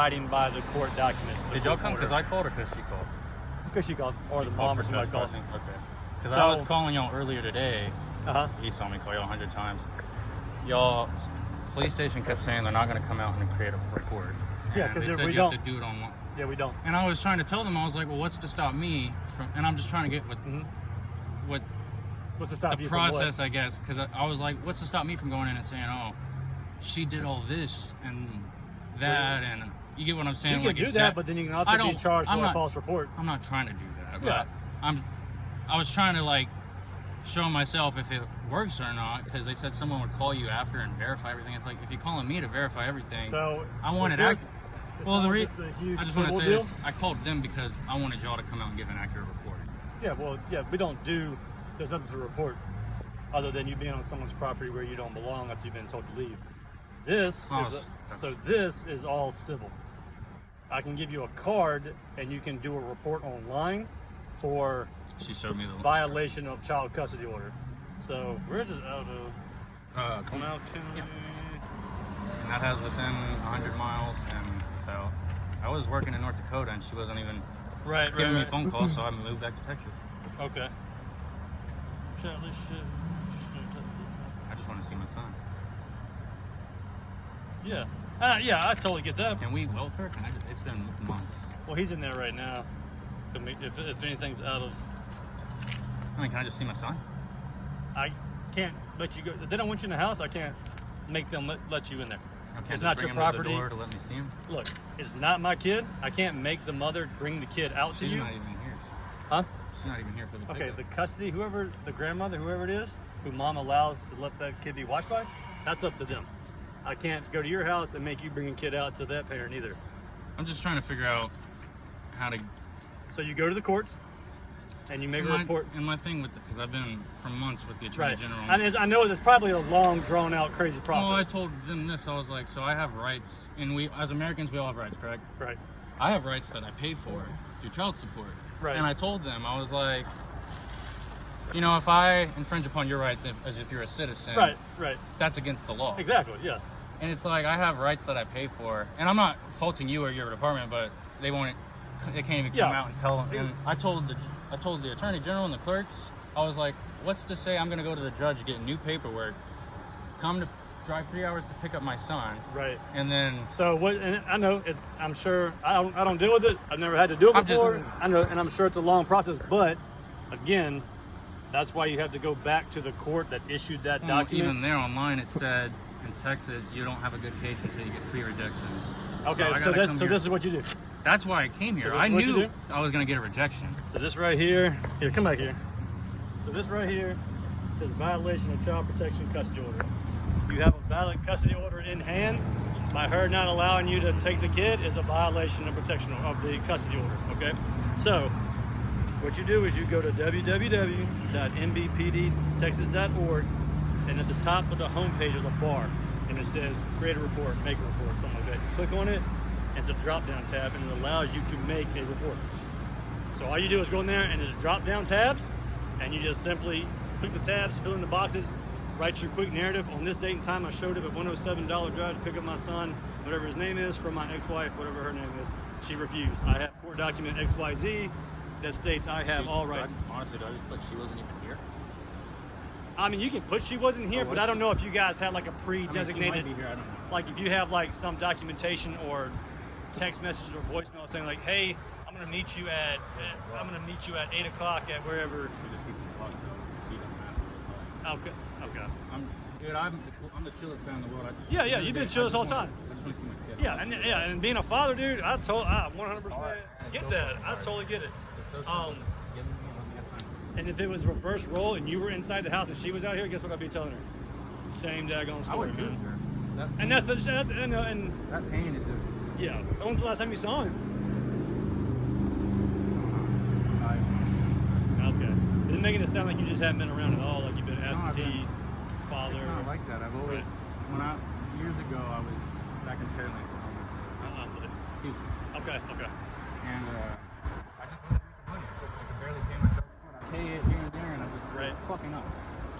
abiding by the court documents. Did y'all come because I called or because she called? Because she called, or the mom or somebody called. Okay. Because I was calling y'all earlier today. He saw me call y'all 100 times. Y'all, police station kept saying they're not going to come out and create a report. Yeah, because we don't. Have to do it online. Yeah, we don't. And I was trying to tell them, I was like, well, what's to stop me from? And I'm just trying to get what's to stop the you process, from what? I guess, because I was like, what's to stop me from going in and saying, oh, she did all this and that, and you get what I'm saying? You can do that, but then you can also be charged for a false report. I'm not trying to do that. Yeah. But I was trying to like show myself if it works or not, because they said someone would call you after and verify everything. It's like, if you're calling me to verify everything, so I wanted I just want to say deal. this. I called them because I wanted y'all to come out and give an accurate report. Yeah, well, yeah, there's nothing to report other than you being on someone's property where you don't belong after you've been told to leave. This is all civil. I can give you a card and you can do a report online for she showed me the violation of child custody order. So where is this out of? County. Yeah. And that has within 100 miles, and so I was working in North Dakota and she wasn't even giving me phone calls, so I moved back to Texas. Okay. I just want to see my son. Yeah. Yeah, I totally get that. Can we welfare? It's been months. Well, he's in there right now. If anything's out of... I mean, can I just see my son? I can't let you go. If they don't want you in the house, I can't make them let you in there. It's not your property. To the door to let me see him? Look, it's not my kid. I can't make the mother bring the kid out to you. She's not even here. Huh? She's not even here for the pickup. Okay, the custody, the grandmother, whoever it is, who mom allows to let that kid be watched by, that's up to them. I can't go to your house and make you bring a kid out to that parent either. I'm just trying to figure out how to... So you go to the courts and you make a report. And my thing with because I've been for months with the Attorney General. I know it's probably a long, drawn-out, crazy process. Well, I told them this. I was like, so I have rights, and we, as Americans, we all have rights, correct? Right. I have rights that I pay for through child support. Right. And I told them, I was like, you know, if I infringe upon your rights as if you're a citizen, right, that's against the law. Exactly, yeah. And it's like, I have rights that I pay for, and I'm not faulting you or your department, but they can't even come out and tell them. And I told the Attorney General and the clerks, I was like, what's to say I'm going to go to the judge, get new paperwork, come to drive 3 hours to pick up my son, right? And then so what? And I know it's. I'm sure I don't deal with it. I've never had to do it before. I know, and I'm sure it's a long process. But again, that's why you have to go back to the court that issued that document. Even there online, it said in Texas you don't have a good case until you get 3 rejections. Okay, so this is what you do. That's why I came here. I knew I was going to get a rejection. So this right here, come back here. So this right here says violation of child protection custody order. You have a valid custody order in hand. By her not allowing you to take the kid is a violation of protection of the custody order, okay? So what you do is you go to www.mbpdtexas.org, and at the top of the homepage is a bar, and it says create a report, make a report, something like that. You click on it, and it's a drop-down tab, and it allows you to make a report. So all you do is go in there, and there's drop-down tabs, and you just simply click the tabs, fill in the boxes, write your quick narrative. On this date and time, I showed up at 107 Dollar Drive to pick up my son, whatever his name is, from my ex-wife, whatever her name is. She refused. I have court document XYZ that states I have all rights. Honestly, do I just put she wasn't even here? I mean, you can put she wasn't here, but I don't know if you guys had like a pre-designated. She might be here, I don't know. Like if you have like some documentation or text message or voicemail saying like, "Hey, I'm gonna meet you at 8 o'clock at wherever." Okay. I'm the chillest guy in the world. Yeah, you've been chill this whole time. I just want to see my kid. Yeah, and being a father, dude, I 100% get that. I totally get it. And if it was reverse role and you were inside the house and she was out here, guess what I'd be telling her? Same daggone story, man. And that's and that pain is just. Yeah. When's the last time you saw him? Okay. It's making it sound like you just haven't been around at all, like you've been absentee father. It's not like that. I've always, years ago, I was back in Parental. Okay. And I just wasn't making money. I could barely pay my bills. I pay it here and there, and I was fucking up.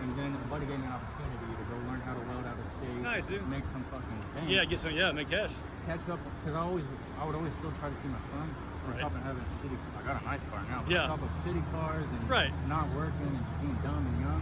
And then a buddy gave me an opportunity to go learn how to weld out of state. Nice, dude. Make some fucking thing. Yeah, make cash. catch up because I would always still try to see my son. On Right. top of having city, I got a nice car now. But Yeah. on top of city cars and Right. not working and just being dumb and young,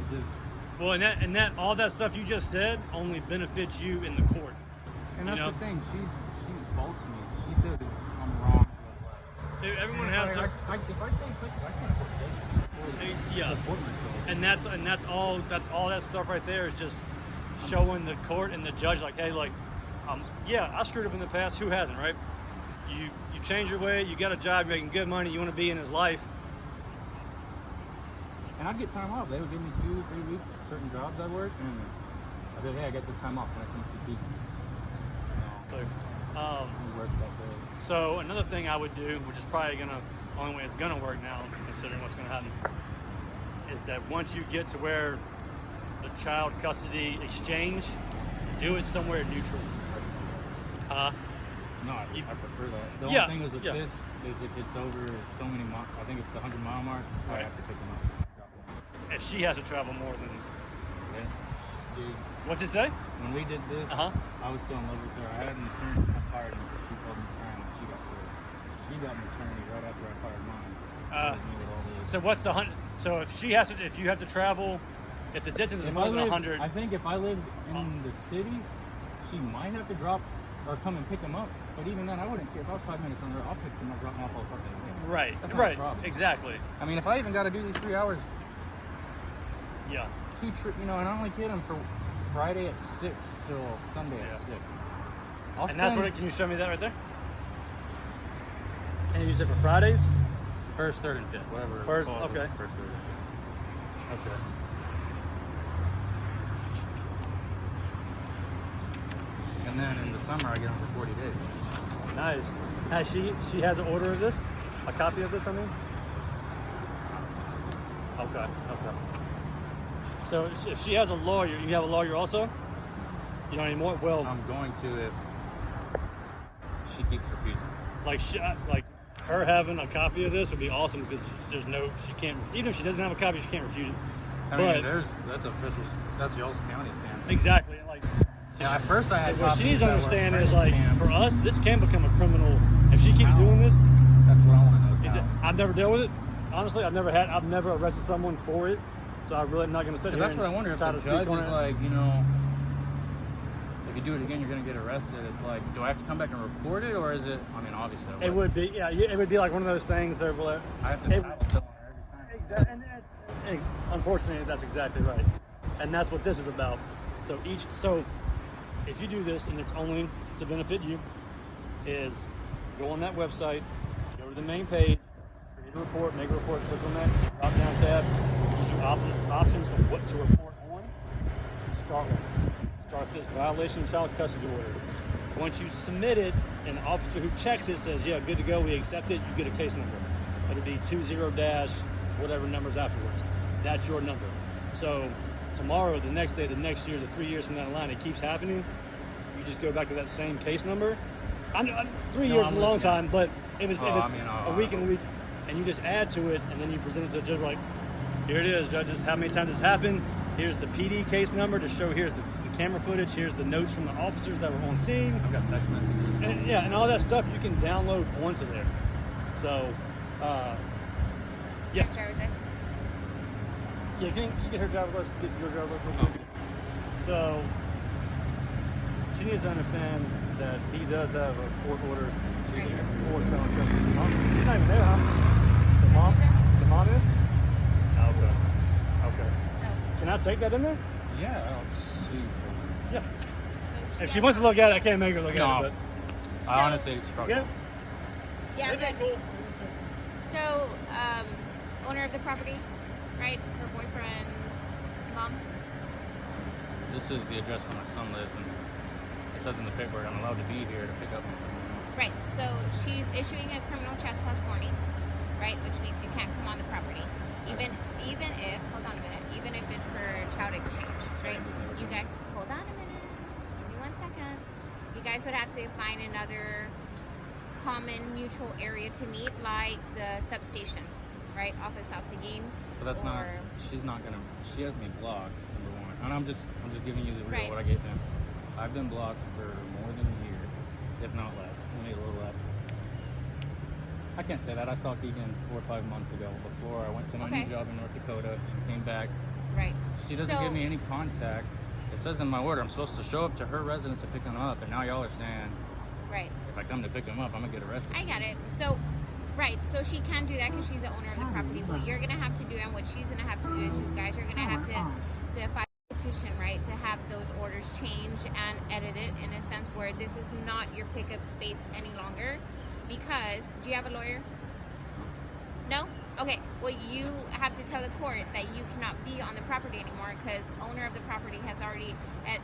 it just. Well, and that all that stuff you just said only benefits you in the court. And You that's know? the thing. She faults me. She says I'm wrong. Dude, everyone has their If I say quick, I can't afford to yeah. support myself. And that's all that stuff right there is just showing the court and the judge like, hey, like, yeah, I screwed up in the past. Who hasn't, right? You change your way. You got a job, you're making good money. You want to be in his life. And I'd get time off. They would give me 2 or 3 weeks, certain jobs I work, and I'd be like, hey, I get this time off when I come see people. We work that day. So another thing I would do, which is probably only way it's gonna work now, considering what's gonna happen, is that once you get to where the child custody exchange, do it somewhere neutral. No, I prefer that. The Yeah, only thing is with yeah. this is if it's over so many miles, I think it's the 100-mile mark, Right. I have to pick them up. Drop them. If she has to travel more than, Yeah. Dude, what's it say? when we did this, Uh-huh. I was still in love with her. I had an attorney. I fired him because she called me crying when she got served. She got an attorney right after I fired mine. Told me what all this. So what's the hunt? So if you have to travel, if the distance is If more I than lived- 100, I think if I lived in the city, she might have to drop or come and pick them up. But even then, I wouldn't care. If I was 5 minutes under, I'll pick them up, drop them off all fucking day. right, That's not a right, problem. exactly, I mean, if I even got to do these 3 hours, yeah. and I only get them for Friday at 6 till Sunday Yeah. at 6. And that's what. Can you show me that right there? And you use it for Fridays. First, third, and fifth, whatever. First, falls is okay. First, third, and fifth. Okay. And then in the summer, I get them for 40 days. Nice. Has she has an order of this? A copy of this, I mean? Okay, okay. So if she has a lawyer, you have a lawyer also? You don't anymore? Well, I'm going to if she keeps refusing. like her having a copy of this would be awesome because she can't, even if she doesn't have a copy, she can't refuse it. I mean, that's official. That's y'all's county standard. Exactly. Like, Yeah, at first I had what she needs copies to that were understand is like, stamped. for us, this can become a criminal. If she keeps How? doing this, That's what I want to know. How. I've never dealt with it. Honestly, I've never arrested someone for it. So I'm really not going to sit here That's and what I wonder if try the to speak judge is on it. like, if you do it again, you're going to get arrested. It's like, do I have to come back and report it, or is it? I mean, obviously, I It would be, yeah, it would be like one of those things that will. I have to title tell her every time. Exactly. And unfortunately, that's exactly right. And that's what this is about. So if you do this and it's only to benefit you, is go on that website, go to the main page, create a report, make a report, click on that drop down tab, gives you options of what to report on. Start this violation of child custody order. Once you submit it, and the officer who checks it says, yeah, good to go, we accept it, you get a case number. It'll be 20- whatever numbers afterwards. That's your number. So tomorrow, the next day, the next year, the 3 years from down the line, it keeps happening. You just go back to that same case number. 3 years is a long time, but if it's a week and a week, and you just add to it, and then you present it to the judge like, here it is, judges, how many times this happened? Here's the PD case number to show, here's the camera footage, here's the notes from the officers that were on scene. I've got text messages. And all that stuff you can download onto there. So, yeah. Yeah, can she get her driver's license, get your driver's license? So, she needs to understand that he does have a court order for child custody. She's not even there, huh? The mom is? Okay. Okay. Can I take that in there? Yeah. Yeah. If she wants to look at it, I can't make her look at it. But I honestly, it's probably. yeah. Yeah, Isn't that but, cool? so, owner of the property, right? Her boyfriend's mom. This is the address where my son lives, and it says in the paperwork I'm allowed to be here to pick up him. Right. So she's issuing a criminal trespass warning, right? Which means you can't come on the property, even if hold on a minute, even if it's for child exchange, right? You guys, hold on a minute, give me 1 second. You guys would have to find another common mutual area to meet, like the substation, right, off of South Seguin. But that's not. She's not gonna. She has me blocked. Number one, and I'm just giving you the real Right. what I gave him. I've been blocked for more than a year. if not less. Maybe a little less. I can't say that. I saw Keegan 4 or 5 months ago before I went to my new job in North Dakota and came back. Right. She doesn't give me any contact. It says in my order I'm supposed to show up to her residence to pick him up, and now y'all are saying, right, if I come to pick him up, I'm gonna get arrested. I get it. So, right, so she can do that because she's the owner of the property. What you're gonna have to do, and what she's gonna have to do, is you guys are gonna have to file a petition, right, to have those orders changed and edited in a sense where this is not your pickup space any longer. Because, do you have a lawyer? No? Okay, well, you have to tell the court that you cannot be on the property anymore because owner of the property has already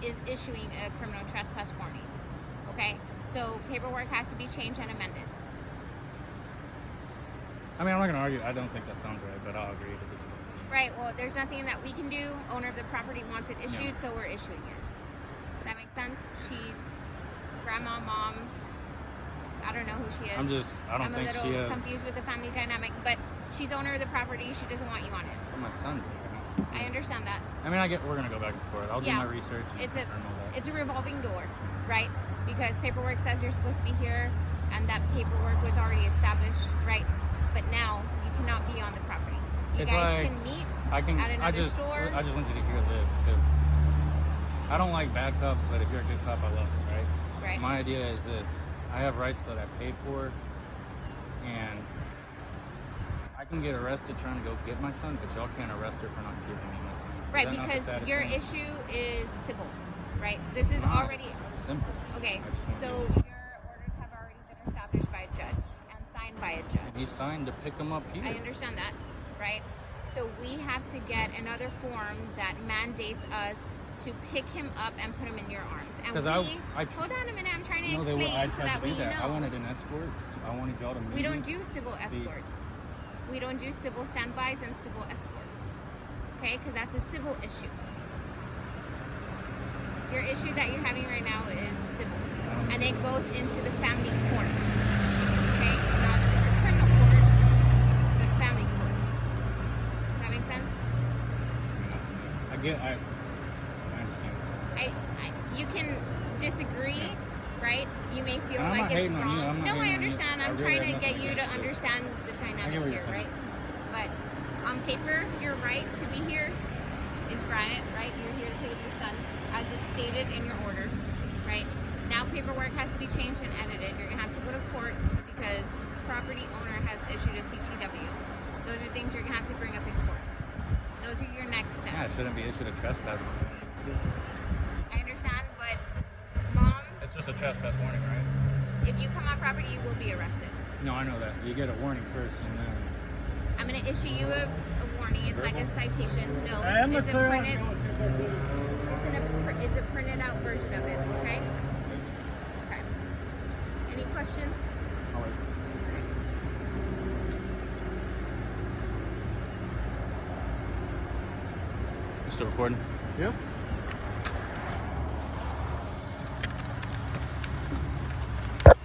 is issuing a criminal trespass warning. Okay, so paperwork has to be changed and amended. I mean, I'm not gonna argue. I don't think that sounds right, but I'll agree to this. Right. Well, there's nothing that we can do. Owner of the property wants it issued, so we're issuing it. Does that make sense? Grandma, mom. I don't know who she is. I'm a little confused with the family dynamic, but she's owner of the property. She doesn't want you on it. For my son. I understand that. I mean, we're gonna go back and forth. I'll do my research. And confirm all that. It's a revolving door, right? Because paperwork says you're supposed to be here, and that paperwork was already established, right? But now you cannot be on the property. You guys can meet at another store. I just want you to hear this because I don't like bad cops, but if you're a good cop, I love it, right? Right. My idea is this. I have rights that I paid for, and I can get arrested trying to go get my son, but y'all can't arrest her for not giving me my son. Right, because your issue is civil, right? This is already simple. Okay, so your orders have already been established by a judge and signed by a judge. And he signed to pick him up here. I understand that, right? So we have to get another form that mandates us to pick him up and put him in your arms. And hold on a minute, I'm trying to explain so that way you know. I wanted an escort. I wanted y'all to meet. We don't do civil escorts. We don't do civil standbys and civil escorts. Okay, because that's a civil issue. Your issue that you're having right now is civil, and it goes into the family court. Okay, not the criminal court, but family court. Does that make sense? I understand. You can disagree, right? You may feel like it's wrong. No, I understand. I'm trying to get you to understand the dynamics here, right? But on paper, your right to be here is granted, right? You're here to pick up your son, as it's stated in your order, right? Now paperwork has to be changed and edited. You're gonna have to go to court because property owner has issued a CTW. Those are things you're gonna have to bring up in court. Those are your next steps. Yeah, it shouldn't be issued a trespass warning. I understand, but mom... It's just a trespass warning, right? If you come on property, you will be arrested. No, I know that. You get a warning first, and then... I'm going to issue you a warning. It's like a citation. No, it's a printed out version of it, okay? Okay. Any questions? I'll wait. Still recording? Yeah.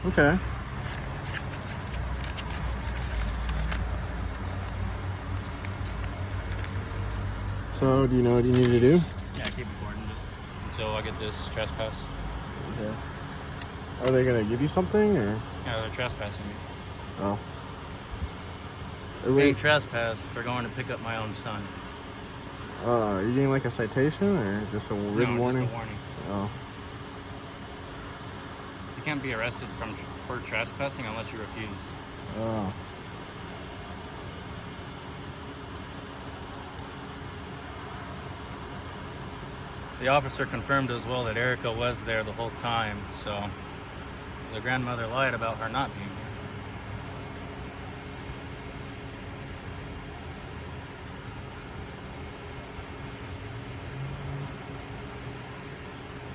Okay. So, do you know what you need to do? Yeah, keep recording just until I get this trespass. Okay. Are they gonna give you something, or? Yeah, they're trespassing me. Oh. Being trespassed for going to pick up my own son. Are you getting like a citation, or just a written warning? Just a warning. Oh. You can't be arrested for trespassing unless you refuse. Oh. The officer confirmed as well that Erica was there the whole time, so the grandmother lied about her not being here.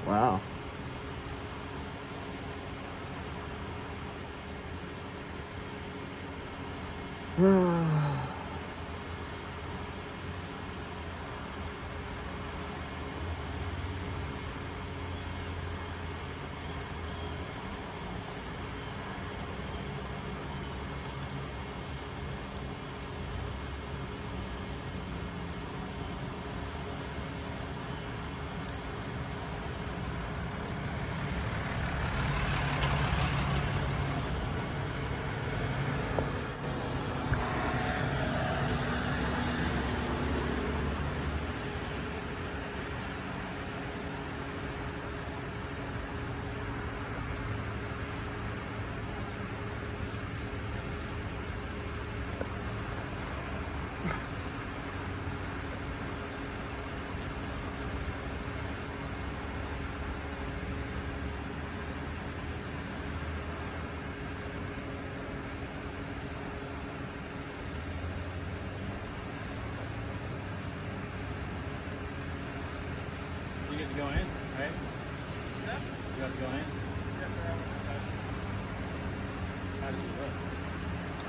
Wow.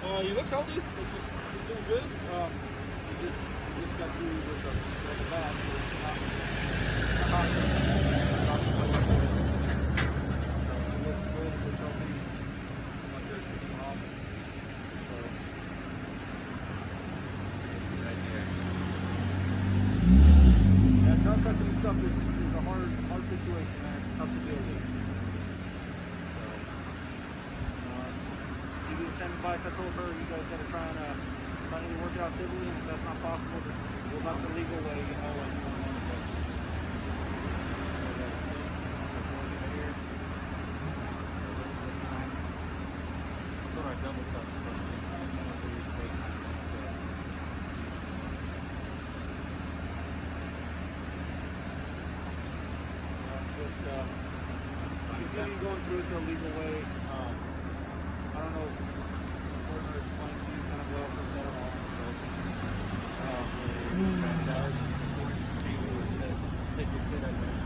He looks healthy. He's doing good. He just got through with the back. So it's not he looks good. He looks healthy. Like they're kicking off. So, right here. Yeah, dog custody stuff is a hard situation, man. It's tough to deal with. Give you the same advice I told her. You guys got to try and work it out civilly, and if that's not possible, just go about the legal way, you know. Continue going through it the legal way. I don't know if Gordon explained to you kind of well from that on. Take your kid out there.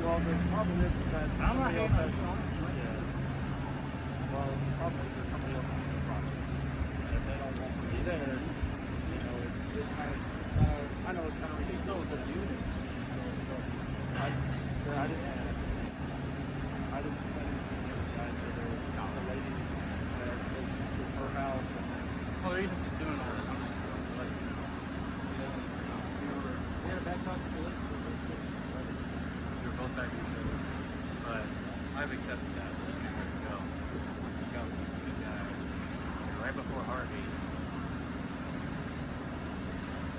Well, the problem is that I'm not hating on you. well, the problem is there's somebody else on the property. And if they don't want to be there, you know, it's kind of, I know it's kind of ridiculous that you did. I didn't spend anything with the guys that are the lady that was in her house. Well, they're even just doing all that. I'm just like, We had a bad talk to it. we were both back to each other. But I've accepted that. She's been ready to go. She got with this good guy right before Harvey.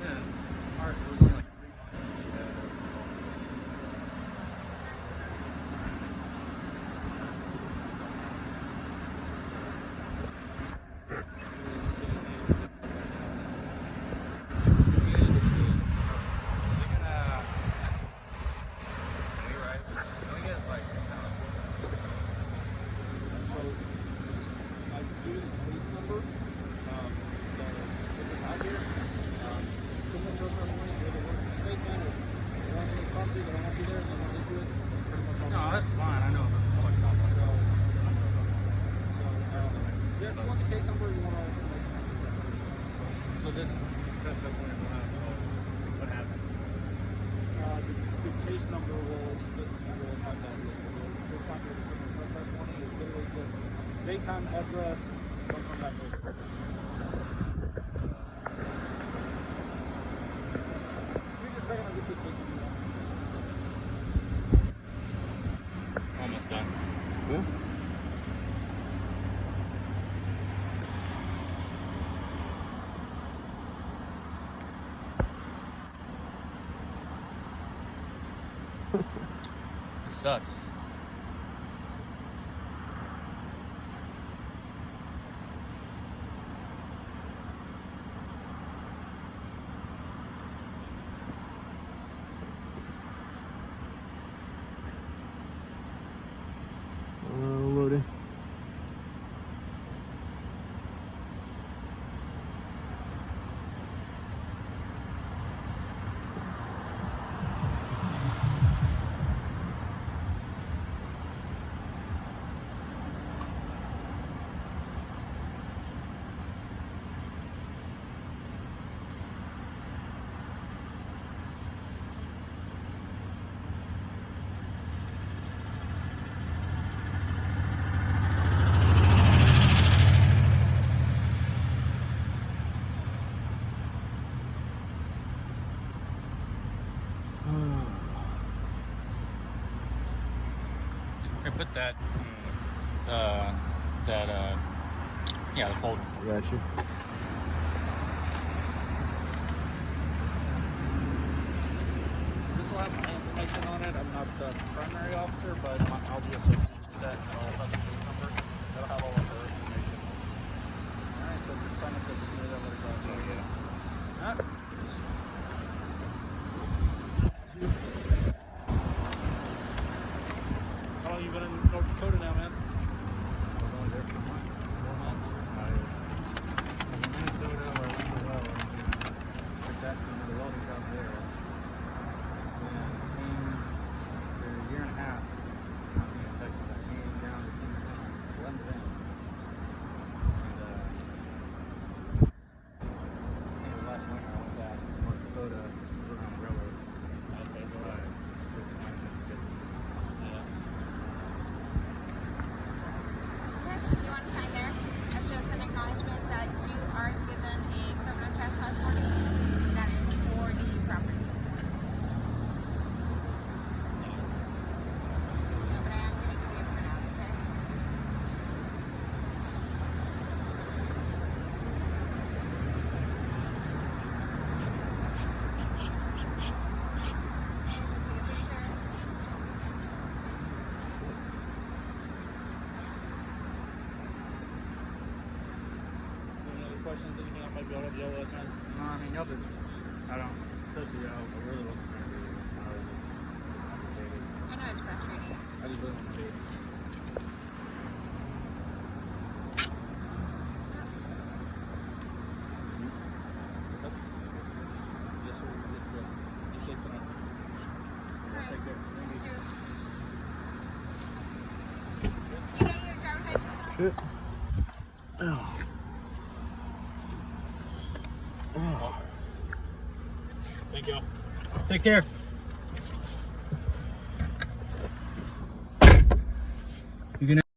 Yeah, Harvey was only like 3 months. No, that's fine. I know how much cost. Yeah, if you want the case number, you want all the information. So this that's the point what happened. The case number will have that listed. The copy of the criminal trespass warning is literally just daytime address. Don't come back later. Give me just a second. I'll get you the case number. Almost done. Yeah. It sucks. Loading. Here, put that, yeah, the folder. I got you. This will have my information on it. I'm not the primary officer, but I'll be associated with that. And I'll have the case number. That'll have all of her information. Alright, so just trying to just smooth that little drive. Oh, yeah. Alright. How long you been in North Dakota now, man? I've been there for 4 months. I was in Minnesota, I went to well, like that, and the welding job there. And came to questions, anything I might be able to deal with? Man? No, I mean, y'all did. I don't. Especially, I really wasn't trying to be complicated. I know it's frustrating. I just really want to be. What's up? Yes, sir. You safe tonight. Alright. Take care. Thank you. You got your driver's license? Shit. Oh. Oh. Thank y'all. Take care.